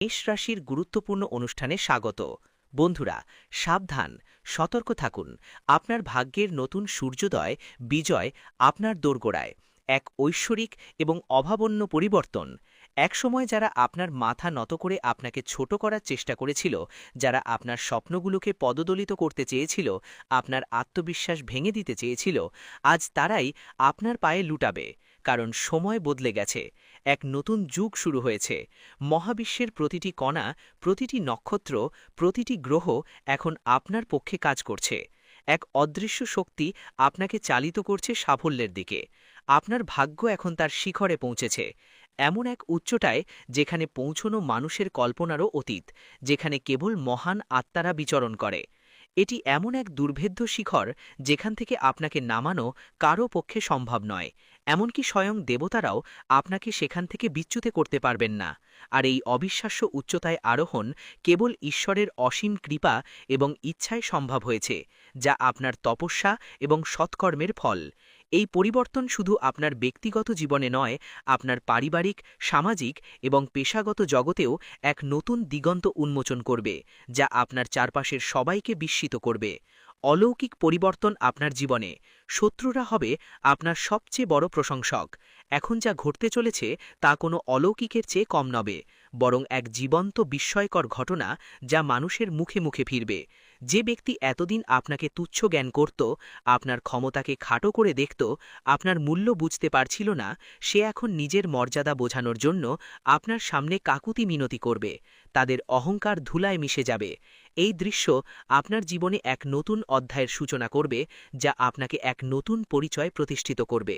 মেষ রাশির গুরুত্বপূর্ণ অনুষ্ঠানে স্বাগত। বন্ধুরা, সাবধান, সতর্ক থাকুন। আপনার ভাগ্যের নতুন সূর্যোদয়, বিজয় আপনার দোরগোড়ায়। এক ঐশ্বরিক এবং অভাবন্য পরিবর্তন। একসময় যারা আপনার মাথা নত করে আপনাকে ছোট করার চেষ্টা করেছিল, যারা আপনার স্বপ্নগুলোকে পদদলিত করতে চেয়েছিল, আপনার আত্মবিশ্বাস ভেঙে দিতে চেয়েছিল, আজ তারাই আপনার পায়ে লুটাবে। কারণ সময় বদলে গেছে, এক নতুন যুগ শুরু হয়েছে। মহাবিশ্বের প্রতিটি কণা, প্রতিটি নক্ষত্র, প্রতিটি গ্রহ এখন আপনার পক্ষে কাজ করছে। এক অদৃশ্য শক্তি আপনাকে চালিত করছে সাফল্যের দিকে। আপনার ভাগ্য এখন তার শিখরে পৌঁছেছে, এমন এক উচ্চতায় যেখানে পৌঁছনো মানুষের কল্পনারও অতীত, যেখানে কেবল মহান আত্মারা বিচরণ করে। এটি এমন এক দুর্ভেদ্য শিখর যেখান থেকে আপনাকে নামানো কারও পক্ষে সম্ভব নয়। এমনকি স্বয়ং দেবতারাও আপনাকে সেখান থেকে বিচ্যুত করতে পারবেন না। আর এই অবিশ্বাস্য উচ্চতায় আরোহণ কেবল ঈশ্বরের অসীম কৃপা এবং ইচ্ছায় সম্ভব হয়েছে, যা আপনার তপস্যা এবং সৎকর্মের ফল। এই পরিবর্তন শুধু আপনার ব্যক্তিগত জীবনে নয়, আপনার পারিবারিক, সামাজিক এবং পেশাগত জগতেও এক নতুন দিগন্ত উন্মোচন করবে, যা আপনার চারপাশের সবাইকে বিস্মিত করবে। অলৌকিক পরিবর্তন আপনার জীবনে। শত্রুরা হবে আপনার সবচেয়ে বড় প্রশংসক। এখন যা ঘটতে চলেছে তা কোনো অলৌকিকের চেয়ে কম নবে, বরং এক জীবন্ত বিস্ময়কর ঘটনা যা মানুষের মুখে মুখে ফিরবে। যে ব্যক্তি এতদিন আপনাকে তুচ্ছ জ্ঞান করত, আপনার ক্ষমতাকে খাটো করে দেখত, আপনার মূল্য বুঝতে পারছিল না, সে এখন নিজের মর্যাদা বোঝানোর জন্য আপনার সামনে কাকুতি মিনতি করবে। তাদের অহংকার ধুলায় মিশে যাবে। এই দৃশ্য আপনার জীবনে এক নতুন অধ্যায়ের সূচনা করবে, যা আপনাকে এক নতুন পরিচয় প্রতিষ্ঠিত করবে।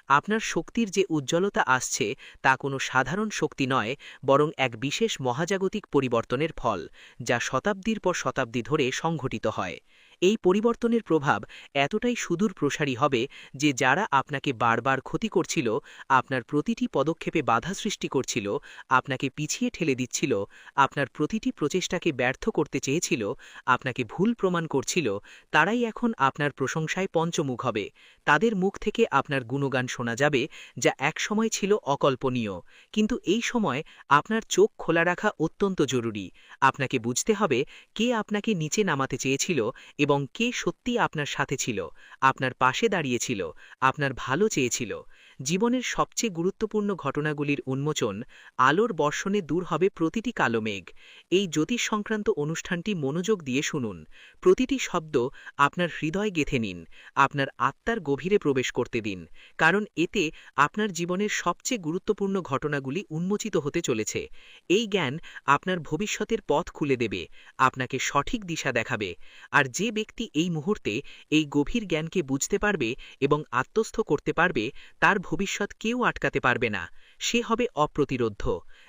আপনার শক্তির যে উজ্জ্বলতা আসছে তা কোনো সাধারণ শক্তি নয়, বরং এক বিশেষ মহাজাগতিক পরিবর্তনের ফল, যা শতাব্দীর পর শতাব্দী ধরে সংঘটিত হয়। এই পরিবর্তনের প্রভাব এতটাই সুদূর প্রসারী হবে যে যারা আপনাকে বারবার ক্ষতি করছিল, আপনার প্রতিটি পদক্ষেপে বাধা সৃষ্টি করছিল, আপনাকে পিছিয়ে ঠেলে দিচ্ছিল, আপনার প্রতিটি প্রচেষ্টাকে ব্যর্থ করতে চেয়েছিল, আপনাকে ভুল প্রমাণ করছিল, তারাই এখন আপনার প্রশংসায় পঞ্চমুখ হবে। তাদের মুখ থেকে আপনার গুণগান শোনা যাবে, যা একসময় ছিল অকল্পনীয়। কিন্তু এই সময় আপনার চোখ খোলা রাখা অত্যন্ত জরুরি। আপনাকে বুঝতে হবে কে আপনাকে নিচে নামাতে চেয়েছিল এবং কে সত্যি আপনার সাথে ছিল, আপনার পাশে দাঁড়িয়েছিল, আপনার ভালো চেয়েছিল। জীবনের সবচেয়ে গুরুত্বপূর্ণ ঘটনাগুলির উন্মোচন। আলোর বর্ষণে দূর হবে প্রতিটি কালো মেঘ। এই জ্যোতিষ সংক্রান্ত অনুষ্ঠানটি মনোযোগ দিয়ে শুনুন। প্রতিটি শব্দ আপনার হৃদয় গেঁথে নিন, আপনার আত্মার গভীরে প্রবেশ করতে দিন, কারণ এতে আপনার জীবনের সবচেয়ে গুরুত্বপূর্ণ ঘটনাগুলি উন্মোচিত হতে চলেছে। এই জ্ঞান আপনার ভবিষ্যতের পথ খুলে দেবে, আপনাকে সঠিক দিশা দেখাবে। আর যে ব্যক্তি এই মুহূর্তে এই গভীর জ্ঞানকে বুঝতে পারবে এবং আত্মস্থ করতে পারবে, তার ভবিষ্যৎ কেউ আটকাতে পারবে না। সে হবে অপ্রতিরোধ্য।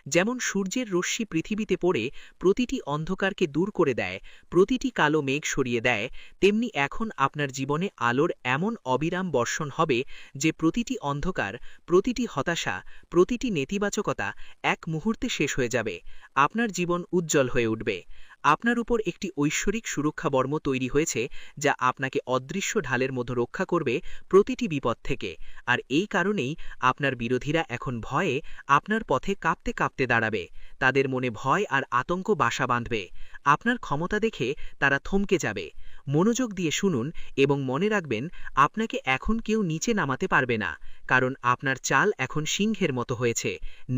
যেমন সূর্যের রশ্মি পৃথিবীতে পড়ে প্রতিটি অন্ধকারকে দূর করে দেয়, প্রতিটি কালো মেঘ সরিয়ে দেয়, তেমনি এখন আপনার জীবনে আলোর এমন অবিরাম বর্ষণ হবে যে প্রতিটি অন্ধকার, প্রতিটি হতাশা, প্রতিটি নেতিবাচকতা এক মুহূর্তে শেষ হয়ে যাবে। আপনার জীবন উজ্জ্বল হয়ে উঠবে। আপনার উপর একটি ঐশ্বরিক সুরক্ষাবর্ম তৈরি হয়েছে, যা আপনাকে অদৃশ্য ঢালের মতো রক্ষা করবে প্রতিটি বিপদ থেকে। আর এই কারণেই আপনার বিরোধীরা এখন ভয়ে আপনার পথে কাঁপতে কাঁপতে দাঁড়াবে। তাদের মনে ভয় আর আতঙ্ক বাসা বাঁধবে। আপনার ক্ষমতা দেখে তারা থমকে যাবে। মনোযোগ দিয়ে শুনুন এবং মনে রাখবেন, আপনাকে এখন কেউ নিচে নামাতে পারবে না, কারণ আপনার চাল এখন সিংহের মতো হয়েছে,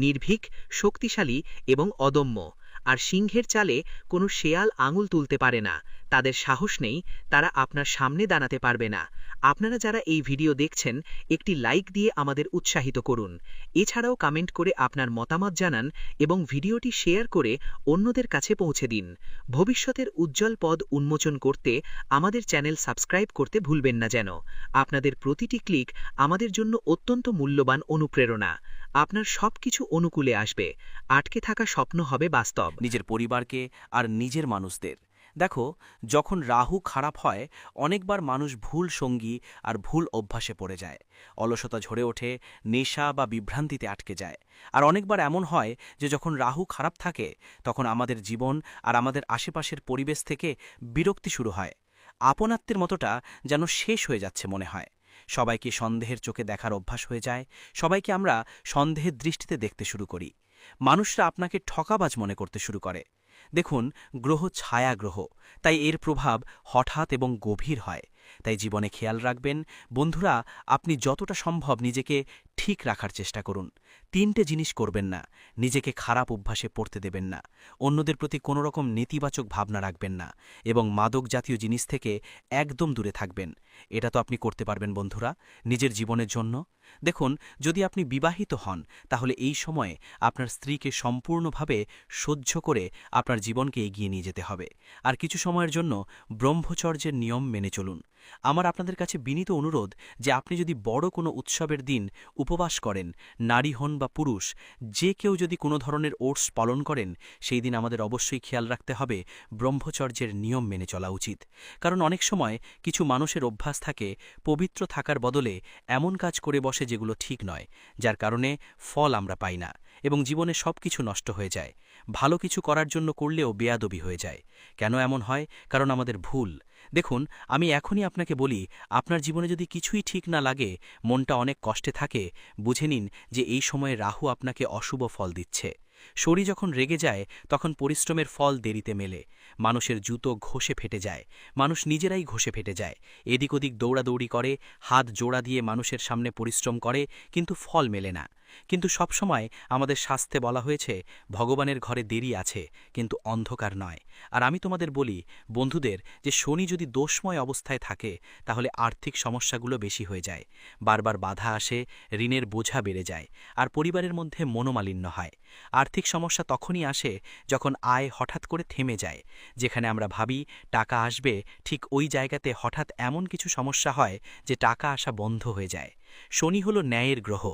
নির্ভীক, শক্তিশালী এবং অদম্য। আর সিংহের চালে কোনো শেয়াল আঙুল তুলতে পারে না। তাদের সাহস নেই, তারা আপনার সামনে দাঁড়াতে পারবে না। আপনারা যারা এই ভিডিও দেখছেন, একটি লাইক দিয়ে আমাদের উৎসাহিত করুন। এছাড়াও কমেন্ট করে আপনার মতামত জানান এবং ভিডিওটি শেয়ার করে অন্যদের কাছে পৌঁছে দিন। ভবিষ্যতের উজ্জ্বল পথ উন্মোচন করতে আমাদের চ্যানেল সাবস্ক্রাইব করতে ভুলবেন না যেন। আপনাদের প্রতিটি ক্লিক আমাদের জন্য অত্যন্ত মূল্যবান অনুপ্রেরণা। আপনার সবকিছু অনুকূলে আসবে, আটকে থাকা স্বপ্ন হবে বাস্তব। নিজের পরিবারকে আর নিজের মানুষদের দেখো, যখন রাহু খারাপ হয়, অনেকবার মানুষ ভুল সঙ্গী আর ভুল অভ্যাসে পড়ে যায়। অলসতা ঝরে ওঠে, নেশা বা বিভ্রান্তিতে আটকে যায়। আর অনেকবার এমন হয় যে যখন রাহু খারাপ থাকে, তখন আমাদের জীবন আর আমাদের আশেপাশের পরিবেশ থেকে বিরক্তি শুরু হয়। আপনাত্বের মতোটা যেন শেষ হয়ে যাচ্ছে মনে হয়। সবাইকে সন্দেহের চোখে দেখার অভ্যাস হয়ে যায়, সবাইকে আমরা সন্দেহের দৃষ্টিতে দেখতে শুরু করি। মানুষরা আপনাকে ঠকাবাজ মনে করতে শুরু করে। দেখুন, গ্রহ ছায়া গ্রহ, তাই এর প্রভাব হঠাৎ এবং গভীর হয়। তাই জীবনে খেয়াল রাখবেন বন্ধুরা, আপনি যতটা সম্ভব নিজেকে ঠিক রাখার চেষ্টা করুন। 3টে জিনিস করবেন না: নিজেকে খারাপ অভ্যাসে পড়তে দেবেন না, অন্যদের প্রতি কোনো রকম নেতিবাচক ভাবনা রাখবেন না, এবং মাদক জাতীয় জিনিস থেকে একদম দূরে থাকবেন। এটা তো আপনি করতে পারবেন বন্ধুরা, নিজের জীবনের জন্য। দেখুন, যদি আপনি বিবাহিত হন তাহলে এই সময়ে আপনার স্ত্রীকে সম্পূর্ণভাবে সহ্য করে আপনার জীবনকে এগিয়ে নিয়ে যেতে হবে। আর কিছু সময়ের জন্য ব্রহ্মচর্যের নিয়ম মেনে চলুন। আমার আপনাদের কাছে বিনীত অনুরোধ যে আপনি যদি বড় কোনো উৎসবের দিন উপবাস করেন, নারী হন বা পুরুষ, যে কেউ যদি কোনো ধরনের ওটস পালন করেন, সেই দিন আমাদের অবশ্যই খেয়াল রাখতে হবে ব্রহ্মচর্যের নিয়ম মেনে চলা উচিত। কারণ অনেক সময় কিছু মানুষের অভ্যাস থাকে পবিত্র থাকার বদলে এমন কাজ করে বসে যেগুলো ঠিক নয়, যার কারণে ফল আমরা পাই না এবং জীবনে সবকিছু নষ্ট হয়ে যায়। ভালো কিছু করার জন্য করলেও বেয়াদবি হয়ে যায়। কেন এমন হয়? কারণ আমাদের ভুল। দেখুন, আমি এখনই আপনাকে বলি, আপনার জীবনে যদি কিছুই ঠিক না লাগে, মনটা অনেক কষ্টে থাকে, বুঝে নিন যে এই সময়ে রাহু আপনাকে অশুভ ফল দিচ্ছে। শরীর যখন রেগে যায় তখন পরিশ্রমের ফল দেরিতে মেলে। মানুষের জুতো ঘষে ফেটে যায়, মানুষ নিজেরাই ঘষে ফেটে যায়। এদিক ওদিক দৌড়াদৌড়ি করে, হাত জোড়া দিয়ে মানুষের সামনে পরিশ্রম করে, কিন্তু ফল মেলে না। কিন্তু সবসময় আমাদের শাস্ত্রে বলা হয়েছে ভগবানের ঘরে দেরি আছে, কিন্তু অন্ধকার নয়। আর আমি তোমাদের বলি বন্ধুদের, যে শনি যদি দোষময় অবস্থায় থাকে তাহলে আর্থিক সমস্যাগুলো বেশি হয়ে যায়, বারবার বাধা আসে, ঋণের বোঝা বেড়ে যায়, আর পরিবারের মধ্যে মনোমালিন্য হয়। আর্থিক সমস্যা তখনই আসে যখন আয় হঠাৎ করে থেমে যায়। যেখানে আমরা ভাবি টাকা আসবে, ঠিক ওই জায়গাতে হঠাৎ এমন কিছু সমস্যা হয় যে টাকা আসা বন্ধ হয়ে যায়। শনি হল ন্যায়ের গ্রহ।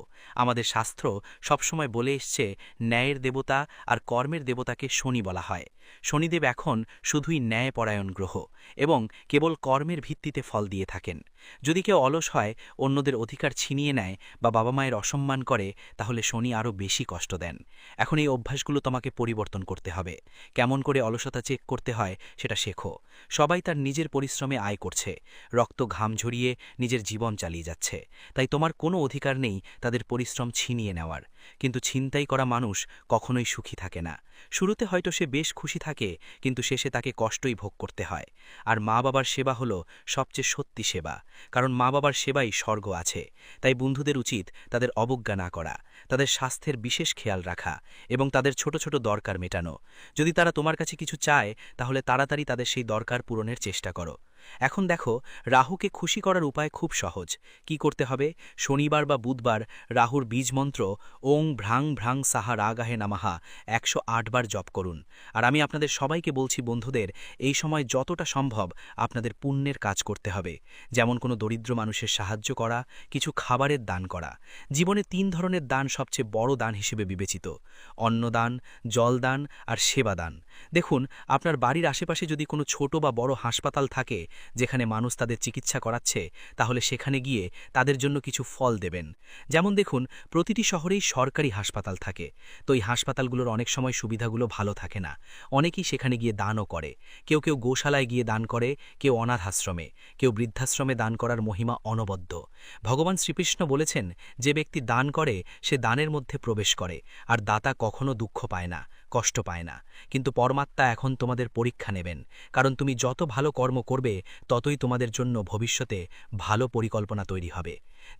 আমাদের শাস্ত্র সবসময় বলে এসছে ন্যায়ের দেবতা আর কর্মের দেবতাকে শনি বলা হয়। শনিদেব এখন শুধুই ন্যায়পরায়ণ গ্রহ এবং কেবল কর্মের ভিত্তিতে ফল দিয়ে থাকেন। যদি কেউ অলস হয়, অন্যদের অধিকার ছিনিয়ে নেয় বা বাবা মায়ের অসম্মান করে, তাহলে শনি আরও বেশি কষ্ট দেন। এখন এই অভ্যাসগুলো তোমাকে পরিবর্তন করতে হবে। কেমন করে অলসতা চেক করতে হয় সেটা শেখো। সবাই তার নিজের পরিশ্রমে আয় করছে, রক্ত ঘাম ঝরিয়ে নিজের জীবন চালিয়ে যাচ্ছে। তাই তোমার কোনো অধিকার নেই তাদের পরিশ্রম ছিনিয়ে নেওয়ার। কিন্তু ছিনতাই করা মানুষ কখনোই সুখী থাকে না। শুরুতে হয়তো সে বেশ খুশি থাকে, কিন্তু শেষে তাকে কষ্টই ভোগ করতে হয়। আর মা বাবার সেবা হলো সবচেয়ে সত্যি সেবা, কারণ মা বাবার সেবাই স্বর্গ আছে। তাই বন্ধুদের উচিত তাদের অবজ্ঞা না করা, তাদের স্বাস্থ্যের বিশেষ খেয়াল রাখা এবং তাদের ছোট ছোট দরকার মেটানো। যদি তারা তোমার কাছে কিছু চায়, তাহলে তাড়াতাড়ি তাদের সেই দরকার পূরণের চেষ্টা করো। এখন দেখো, রাহুকে খুশি করার উপায় খুব সহজ। কি করতে হবে? শনিবার বা বুধবার রাহুর বীজ মন্ত্র ওং ভ্রাং ভ্রাং সাহা রাগাহে নামাহা 108 বার জপ করুন। আর আমি আপনাদের সবাইকে বলছি বন্ধুদের, এই সময় যতটা সম্ভব আপনাদের পুণ্যের কাজ করতে হবে। যেমন কোনো দরিদ্র মানুষের সাহায্য করা, কিছু খাবারের দান করা। জীবনে 3 ধরনের দান সবচেয়ে বড় দান হিসেবে বিবেচিত: অন্নদান, জলদান আর সেবাদান। দেখুন, আপনার বাড়ির আশেপাশে যদি কোনো ছোট বা বড় হাসপাতাল থাকে যেখানে মানুষ তাদের চিকিৎসা করাচ্ছে, তাহলে সেখানে গিয়ে তাদের জন্য কিছু ফল দেবেন। যেমন দেখুন, প্রতিটি শহরেই সরকারি হাসপাতাল থাকে, তো এই হাসপাতালগুলোর অনেক সময় সুবিধাগুলো ভালো থাকে না। অনেকেই সেখানে গিয়ে দানও করে। কেউ কেউ গোশালায় গিয়ে দান করে, কেউ অনাথ আশ্রমে, কেউ বৃদ্ধাশ্রমে। দান করার মহিমা অনবদ্য। ভগবান শ্রীকৃষ্ণ বলেছেন, যে ব্যক্তি দান করে সে দানের মধ্যে প্রবেশ করে, আর দাতা কখনো দুঃখ পায় না, কষ্ট পায় না। কিন্তু পরমাত্মা এখন তোমাদের পরীক্ষা নেবেন, কারণ তুমি যত ভালো কর্ম করবে ততই তোমাদের জন্য ভবিষ্যতে ভালো পরিকল্পনা তৈরি হবে।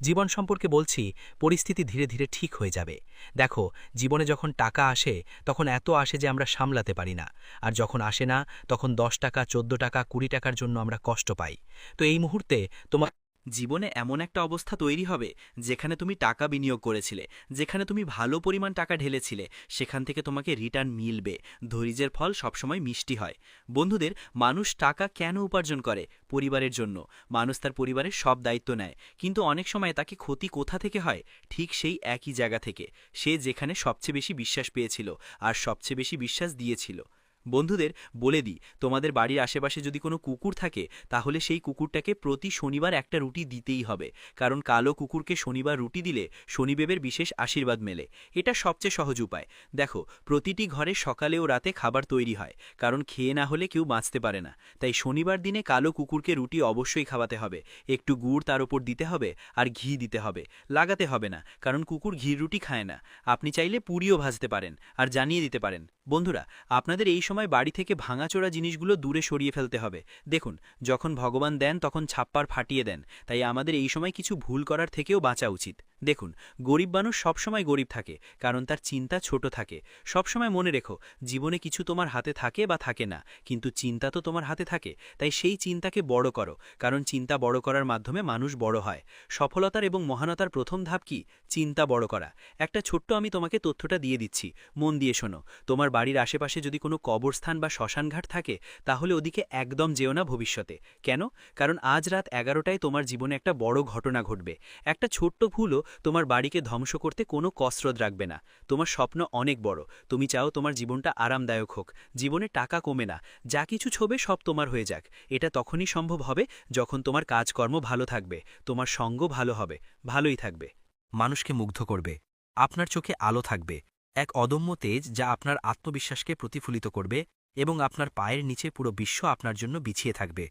জীবন সম্পর্কে বলছি, পরিস্থিতি ধীরে ধীরে ঠিক হয়ে যাবে। দেখো, জীবনে যখন টাকা আসে তখন এত আসে যে আমরা সামলাতে পারি না, আর যখন আসে না তখন 10 টাকা, 14 টাকা, 20 টাকার জন্য আমরা কষ্ট পাই। তো এই মুহূর্তে তোমার জীবনে এমন একটা অবস্থা তৈরি হবে যেখানে তুমি টাকা বিনিয়োগ করেছিলে, যেখানে তুমি ভালো পরিমাণ টাকা ঢেলেছিলে, সেখান থেকে তোমাকে রিটার্ন মিলবে। ধৈর্যের ফল সবসময় মিষ্টি হয়। বন্ধুদের, মানুষ টাকা কেন উপার্জন করে? পরিবারের জন্য। মানুষ তার পরিবারের সব দায়িত্ব নেয়, কিন্তু অনেক সময় তাকে ক্ষতি কোথা থেকে হয়? ঠিক সেই একই জায়গা থেকে, সে যেখানে সবচেয়ে বেশি বিশ্বাস পেয়েছিল আর সবচেয়ে বেশি বিশ্বাস দিয়েছিল। বন্ধুদের বলে দিই, তোমাদের বাড়ির আশেপাশে যদি কোনো কুকুর থাকে তাহলে সেই কুকুরটাকে প্রতি শনিবার একটা রুটি দিতেই হবে, কারণ কালো কুকুরকে শনিবার রুটি দিলে শনিদেবের বিশেষ আশীর্বাদ মেলে। এটা সবচেয়ে সহজ উপায়। দেখো, প্রতিটি ঘরে সকালে ও রাতে খাবার তৈরি হয়, কারণ খেয়ে না হলে কেউ বাঁচতে পারে না। তাই শনিবার দিনে কালো কুকুরকে রুটি অবশ্যই খাওয়াতে হবে। একটু গুড় তার উপর দিতে হবে আর ঘি দিতে হবে, লাগাতে হবে না, কারণ কুকুর ঘির রুটি খায় না। আপনি চাইলে পুরিও ভাজতে পারেন আর জানিয়ে দিতে পারেন। বন্ধুরা, আপনাদের এই সময় বাড়ি থেকে ভাঙাচোরা জিনিসগুলো দূরে সরিয়ে ফেলতে হবে। দেখুন, যখন ভগবান দেন তখন ছাপ্পার ফাটিয়ে দেন, তাই আমাদের এই সময় কিছু ভুল করার থেকেও বাঁচা উচিত। দেখুন, গরিব মানুষ সবসময় গরিব থাকে, কারণ তার চিন্তা ছোট থাকে। সবসময় মনে রেখো, জীবনে কিছু তোমার হাতে থাকে বা থাকে না, কিন্তু চিন্তা তো তোমার হাতে থাকে। তাই সেই চিন্তাকে বড় করো, কারণ চিন্তা বড় করার মাধ্যমে মানুষ বড় হয়। সফলতার এবং মহানতার প্রথম ধাপ কি? চিন্তা বড় করা। একটা ছোট্ট আমি তোমাকে তথ্যটা দিয়ে দিচ্ছি, মন দিয়ে শোনো। তোমার বাড়ির আশেপাশে যদি কোনো কবরস্থান বা শ্মশানঘাট থাকে তাহলে ওদিকে একদম যেও না ভবিষ্যতে। কেন? কারণ আজ রাত 11টায় তোমার জীবনে একটা বড় ঘটনা ঘটবে। একটা ছোট্ট ভুলও তোমার বাড়িকে ধ্বংস করতে কোনো কসরত রাখবে না। তোমার স্বপ্ন অনেক বড়, তুমি চাও তোমার জীবনটা আরামদায়ক হোক, জীবনে টাকা কমে না, যা কিছু ছবে সব তোমার হয়ে যাক। এটা তখনই সম্ভব হবে যখন তোমার কাজকর্ম ভালো থাকবে, তোমার সঙ্গ ভালো হবে, ভালোই থাকবে। মানুষকে মুগ্ধ করবে, আপনার চোখে আলো থাকবে, এক অদম্য তেজ যা আপনার আত্মবিশ্বাসকে প্রতিফলিত করবে এবং আপনার পায়ের নিচে পুরো বিশ্ব আপনার জন্য বিছিয়ে থাকবে।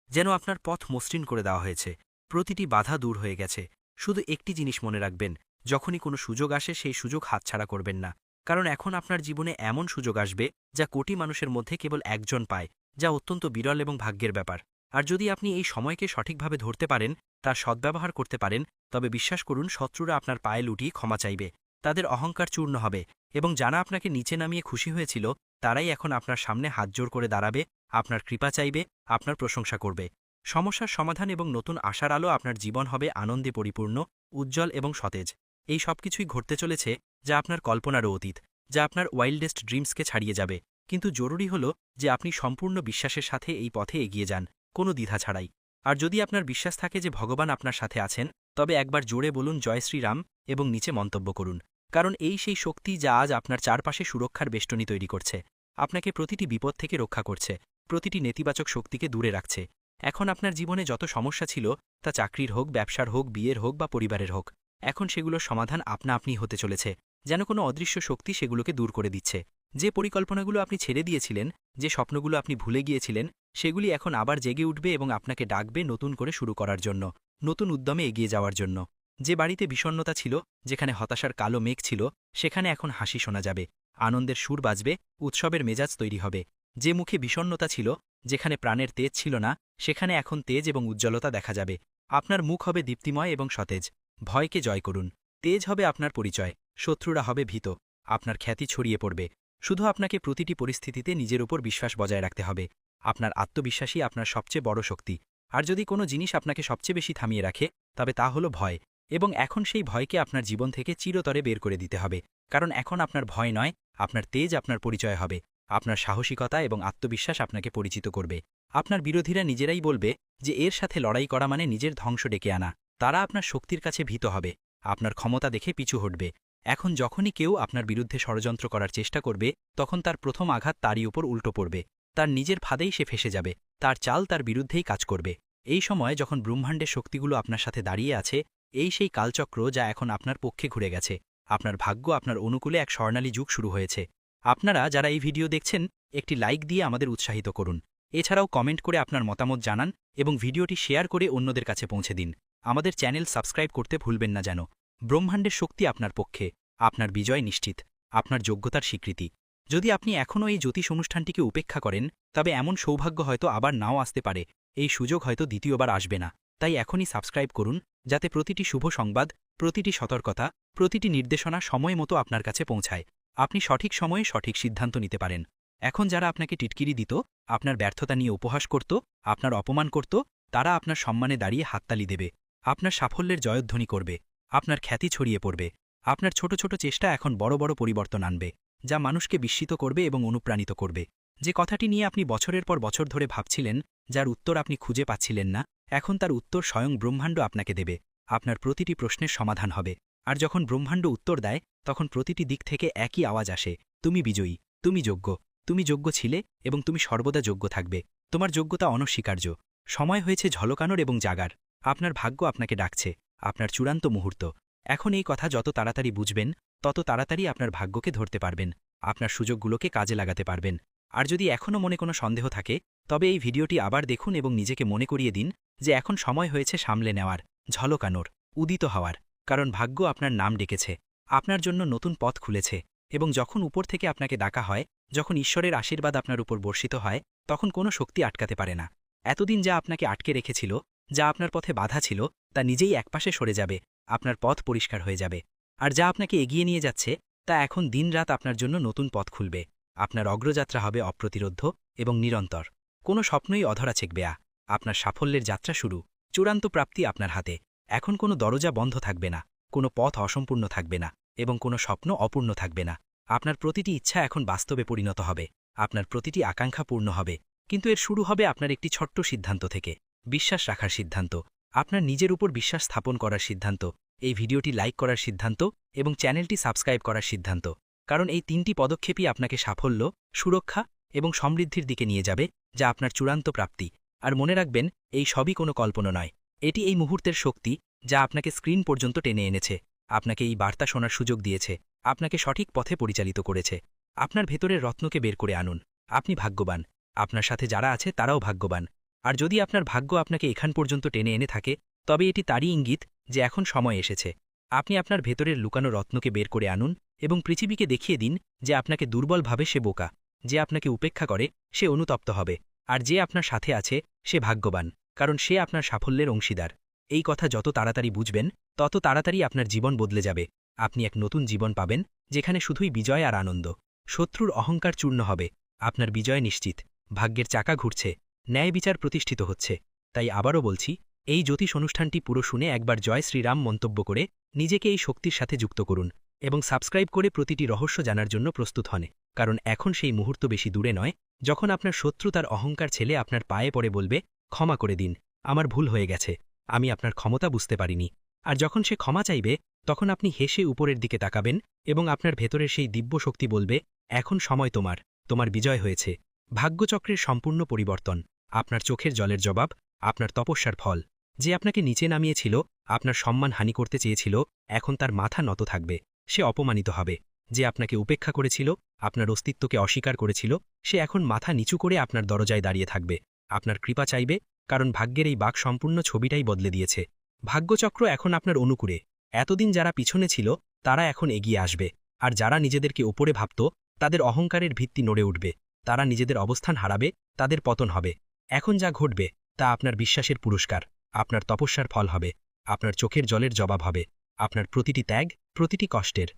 যেন আপনার পথ মসৃণ করে দেওয়া হয়েছে, প্রতিটি বাধা দূর হয়ে গেছে। শুধু একটি জিনিস মনে রাখবেন, যখনই কোনো সুযোগ আসে সেই সুযোগ হাতছাড়া করবেন না, কারণ এখন আপনার জীবনে এমন সুযোগ আসবে যা কোটি মানুষের মধ্যে কেবল একজন পায়, যা অত্যন্ত বিরল এবং ভাগ্যের ব্যাপার। আর যদি আপনি এই সময়কে সঠিকভাবে ধরতে পারেন, তার সদ্ব্যবহার করতে পারেন, তবে বিশ্বাস করুন শত্রুরা আপনার পায়ে লুটিয়ে ক্ষমা চাইবে, তাদের অহংকার চূর্ণ হবে, এবং যারা আপনাকে নিচে নামিয়ে খুশি হয়েছিল তারাই এখন আপনার সামনে হাতজোড় করে দাঁড়াবে, আপনার কৃপা চাইবে, আপনার প্রশংসা করবে। সমস্যার সমাধান এবং নতুন আশার আলো আপনার জীবন হবে আনন্দে পরিপূর্ণ, উজ্জ্বল এবং সতেজ। এই সবকিছুই ঘটতে চলেছে যা আপনার কল্পনারও অতীত, যা আপনার ওয়াইল্ডেস্ট ড্রিমসকে ছাড়িয়ে যাবে। কিন্তু জরুরি হল যে আপনি সম্পূর্ণ বিশ্বাসের সাথে এই পথে এগিয়ে যান, কোনো দ্বিধা ছাড়াই। আর যদি আপনার বিশ্বাস থাকে যে ভগবান আপনার সাথে আছেন, তবে একবার জোরে বলুন জয় শ্রীরাম এবং নিচে মন্তব্য করুন, কারণ এই সেই শক্তি যা আজ আপনার চারপাশে সুরক্ষার বেষ্টনী তৈরি করছে, আপনাকে প্রতিটি বিপদ থেকে রক্ষা করছে, প্রতিটি নেতিবাচক শক্তিকে দূরে রাখছে। এখন আপনার জীবনে যত সমস্যা ছিল, তা চাকরির হোক, ব্যবসার হোক, বিয়ের হোক বা পরিবারের হোক, এখন সেগুলোর সমাধান আপনা আপনি হতে চলেছে, যেন কোনো অদৃশ্য শক্তি সেগুলোকে দূর করে দিচ্ছে। যে পরিকল্পনাগুলো আপনি ছেড়ে দিয়েছিলেন, যে স্বপ্নগুলো আপনি ভুলে গিয়েছিলেন, সেগুলি এখন আবার জেগে উঠবে এবং আপনাকে ডাকবে নতুন করে শুরু করার জন্য, নতুন উদ্যমে এগিয়ে যাওয়ার জন্য। যে বাড়িতে বিষণ্ণতা ছিল, যেখানে হতাশার কালো মেঘ ছিল, সেখানে এখন হাসি শোনা যাবে, আনন্দের সুর বাজবে, উৎসবের মেজাজ তৈরি হবে। যে মুখে বিষণ্ণতা ছিল, যেখানে প্রাণের তেজ ছিল না, সেখানে এখন তেজ এবং উজ্জ্বলতা দেখা যাবে। আপনার মুখ হবে দীপ্তিময় এবং সতেজ। ভয়কে জয় করুন, তেজ হবে আপনার পরিচয়, শত্রুরা হবে ভীত, আপনার খ্যাতি ছড়িয়ে পড়বে। শুধু আপনাকে প্রতিটি পরিস্থিতিতে নিজের উপর বিশ্বাস বজায় রাখতে হবে। আপনার আত্মবিশ্বাসই আপনার সবচেয়ে বড় শক্তি। আর যদি কোনো জিনিস আপনাকে সবচেয়ে বেশি থামিয়ে রাখে, তবে তা হলো ভয়, এবং এখন সেই ভয়কে আপনার জীবন থেকে চিরতরে বের করে দিতে হবে, কারণ এখন আপনার ভয় নয়, আপনার তেজ আপনার পরিচয় হবে। আপনার সাহসিকতা এবং আত্মবিশ্বাস আপনাকে পরিচিত করবে। আপনার বিরোধীরা নিজেরাই বলবে যে এর সাথে লড়াই করা মানে নিজের ধ্বংস ডেকে আনা। তারা আপনার শক্তির কাছে ভীত হবে, আপনার ক্ষমতা দেখে পিছু হটবে। এখন যখনই কেউ আপনার বিরুদ্ধে ষড়যন্ত্র করার চেষ্টা করবে, তখন তার প্রথম আঘাত তারই উপর উল্টো পড়বে, তার নিজের ফাঁদেই সে ফেসে যাবে, তার চাল তার বিরুদ্ধেই কাজ করবে। এই সময় যখন ব্রহ্মাণ্ডের শক্তিগুলো আপনার সাথে দাঁড়িয়ে আছে, এই সেই কালচক্র যা এখন আপনার পক্ষে ঘুরে গেছে। আপনার ভাগ্য আপনার অনুকূলে এক স্বর্ণালী যুগ শুরু হয়েছে। আপনারা যারা এই ভিডিও দেখছেন, একটি লাইক দিয়ে আমাদের উৎসাহিত করুন। এছাড়াও কমেন্ট করে আপনার মতামত জানান এবং ভিডিওটি শেয়ার করে অন্যদের কাছে পৌঁছে দিন। আমাদের চ্যানেল সাবস্ক্রাইব করতে ভুলবেন না যেন। ব্রহ্মাণ্ডের শক্তি আপনার পক্ষে, আপনার বিজয় নিশ্চিত, আপনার যোগ্যতার স্বীকৃতি। যদি আপনি এখনও এই জ্যোতিষ অনুষ্ঠানটিকে উপেক্ষা করেন, তবে এমন সৌভাগ্য হয়তো আবার নাও আসতে পারে, এই সুযোগ হয়তো দ্বিতীয়বার আসবে না। তাই এখনই সাবস্ক্রাইব করুন, যাতে প্রতিটি শুভ সংবাদ, প্রতিটি সতর্কতা, প্রতিটি নির্দেশনা সময় মতো আপনার কাছে পৌঁছায়, আপনি সঠিক সময়ে সঠিক সিদ্ধান্ত নিতে পারেন। এখন যারা আপনাকে টিটকিরি দিত, আপনার ব্যর্থতা নিয়ে উপহাস করত, আপনার অপমান করত, তারা আপনার সম্মানে দাঁড়িয়ে হাততালি দেবে, আপনার সাফল্যের জয়ধ্বনি করবে, আপনার খ্যাতি ছড়িয়ে পড়বে। আপনার ছোট ছোট চেষ্টা এখন বড় বড় পরিবর্তন আনবে, যা মানুষকে বিস্মিত করবে এবং অনুপ্রাণিত করবে। যে কথাটি নিয়ে আপনি বছরের পর বছর ধরে ভাবছিলেন, যার উত্তর আপনি খুঁজে পাচ্ছিলেন না, এখন তার উত্তর স্বয়ং ব্রহ্মাণ্ড আপনাকে দেবে। আপনার প্রতিটি প্রশ্নের সমাধান হবে। আর যখন ব্রহ্মাণ্ড উত্তর দেয়, তখন প্রতিটি দিক থেকে একই আওয়াজ আসে, তুমি বিজয়ী, তুমি যোগ্য, তুমি যোগ্য ছিলে এবং তুমি সর্বদা যোগ্য থাকবে। তোমার যোগ্যতা অনস্বীকার্য। সময় হয়েছে ঝলকানোর এবং জাগার। আপনার ভাগ্য আপনাকে ডাকছে, আপনার চূড়ান্ত মুহূর্ত। এখন এই কথা যত তাড়াতাড়ি বুঝবেন, তত তাড়াতাড়ি আপনার ভাগ্যকে ধরতে পারবেন, আপনার সুযোগগুলোকে কাজে লাগাতে পারবেন। আর যদি এখনও মনে কোনো সন্দেহ থাকে, তবে এই ভিডিওটি আবার দেখুন এবং নিজেকে মনে করিয়ে দিন যে এখন সময় হয়েছে সামলে নেওয়ার, ঝলকানোর, উদিত হওয়ার। কারণ ভাগ্য আপনার নাম ডেকেছে, আপনার জন্য নতুন পথ খুলেছে। এবং যখন উপর থেকে আপনাকে ডাকা হয়, যখন ঈশ্বরের আশীর্বাদ আপনার উপর বর্ষিত হয়, তখন কোনো শক্তি আটকাতে পারে না। এতদিন যা আপনাকে আটকে রেখেছিল, যা আপনার পথে বাধা ছিল, তা নিজেই একপাশে সরে যাবে, আপনার পথ পরিষ্কার হয়ে যাবে। আর যা আপনাকে এগিয়ে নিয়ে যাচ্ছে, তা এখন দিনরাত আপনার জন্য নতুন পথ খুলবে। আপনার অগ্রযাত্রা হবে অপ্রতিরোধ্য এবং নিরন্তর। কোনো স্বপ্নই অধরা ছেকবে না। আপনার সাফল্যের যাত্রা শুরু, চূড়ান্ত প্রাপ্তি আপনার হাতে। এখন কোনো দরজা বন্ধ থাকবে না, কোনো পথ অসম্পূর্ণ থাকবে না, এবং কোনো স্বপ্ন অপূর্ণ থাকবে না। আপনার প্রতিটি ইচ্ছা এখন বাস্তবে পরিণত হবে, আপনার প্রতিটি আকাঙ্ক্ষা পূর্ণ হবে। কিন্তু এর শুরু হবে আপনার একটি ছোট্ট সিদ্ধান্ত থেকে, বিশ্বাস রাখার সিদ্ধান্ত, আপনার নিজের উপর বিশ্বাস স্থাপন করার সিদ্ধান্ত, এই ভিডিওটি লাইক করার সিদ্ধান্ত এবং চ্যানেলটি সাবস্ক্রাইব করার সিদ্ধান্ত। কারণ এই 3টি পদক্ষেপই আপনাকে সাফল্য, সুরক্ষা এবং সমৃদ্ধির দিকে নিয়ে যাবে, যা আপনার চূড়ান্ত প্রাপ্তি। আর মনে রাখবেন, এই সবই কোনো কল্পনা নয়, এটি এই মুহূর্তের শক্তি, যা আপনাকে স্ক্রিন পর্যন্ত টেনে এনেছে, আপনাকে এই বার্তা শোনার সুযোগ দিয়েছে, আপনাকে সঠিক পথে পরিচালিত করেছে। আপনার ভেতরের রত্নকে বের করে আনুন। আপনি ভাগ্যবান, আপনার সাথে যারা আছে তারাও ভাগ্যবান। আর যদি আপনার ভাগ্য আপনাকে এখান পর্যন্ত টেনে এনে থাকে, তবে এটি তারই ইঙ্গিত যে এখন সময় এসেছে। আপনি আপনার ভেতরের লুকানো রত্নকে বের করে আনুন এবং পৃথিবীকে দেখিয়ে দিন যে আপনাকে দুর্বল ভাবে সে বোকা, যে আপনাকে উপেক্ষা করে সে অনুতপ্ত হবে, আর যে আপনার সাথে আছে সে ভাগ্যবান, কারণ সে আপনার সাফল্যের অংশীদার। এই কথা যত তাড়াতাড়ি বুঝবেন, তত তাড়াতাড়ি আপনার জীবন বদলে যাবে। আপনি এক নতুন জীবন পাবেন, যেখানে শুধুই বিজয় আর আনন্দ। শত্রুর অহংকার চূর্ণ হবে, আপনার বিজয় নিশ্চিত। ভাগ্যের চাকা ঘুরছে, ন্যায় বিচার প্রতিষ্ঠিত হচ্ছে। তাই আবারও বলছি, এই জ্যোতিষ অনুষ্ঠানটি পুরো শুনে একবার জয় শ্রীরাম মন্তব্য করে নিজেকে এই শক্তির সাথে যুক্ত করুন এবং সাবস্ক্রাইব করে প্রতিটি রহস্য জানার জন্য প্রস্তুত হন। কারণ এখন সেই মুহূর্ত বেশি দূরে নয়, যখন আপনার শত্রু তার অহংকার ছেলে আপনার পায়ে পড়ে বলবে, ক্ষমা করে দিন, আমার ভুল হয়ে গেছে, আমি আপনার ক্ষমতা বুঝতে পারিনি। আর যখন সে ক্ষমা চাইবে, তখন আপনি হেসে উপরের দিকে তাকাবেন এবং আপনার ভেতরের সেই দিব্য শক্তি বলবে, এখন সময় তোমার, তোমার বিজয় হয়েছে। ভাগ্যচক্রের সম্পূর্ণ পরিবর্তন, আপনার চোখের জলের জবাব, আপনার তপস্যার ফল। যে আপনাকে নিচে নামিয়েছিল, আপনার সম্মান হানি করতে চেয়েছিল, এখন তার মাথা নত থাকবে, সে অপমানিত হবে। যে আপনাকে উপেক্ষা করেছিল, আপনার অস্তিত্বকে অস্বীকার করেছিল, সে এখন মাথা নিচু করে আপনার দরজায় দাঁড়িয়ে থাকবে, আপনার কৃপা চাইবে। কারণ ভাগ্যের এই বাক সম্পূর্ণ ছবিটাই বদলে দিয়েছে। ভাগ্যচক্র এখন আপনার অনুকূলে। এতদিন যারা পিছনে ছিল, তারা এখন এগিয়ে আসবে। আর যারা নিজেদেরকে ওপরে ভাবত, তাদের অহংকারের ভিত্তি নড়ে উঠবে। তারা নিজেদের অবস্থান হারাবে, তাদের পতন হবে। এখন যা ঘটবে, তা আপনার বিশ্বাসের পুরস্কার, আপনার তপস্যার ফল হবে, আপনার চোখের জলের জবাব হবে, আপনার প্রতিটি ত্যাগ, প্রতিটি কষ্টের।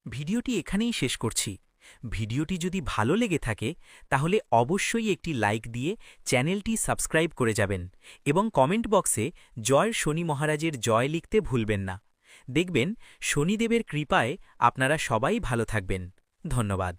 ভিডিওটি এখানেই শেষ করছি। ভিডিওটি যদি ভালো লেগে থাকে, তাহলে অবশ্যই একটি লাইক দিয়ে চ্যানেলটি সাবস্ক্রাইব করে যাবেন এবং কমেন্ট বক্সে জয় শনি মহারাজের জয় লিখতে ভুলবেন না। দেখবেন শনিদেবের কৃপায় আপনারা সবাই ভালো থাকবেন। ধন্যবাদ।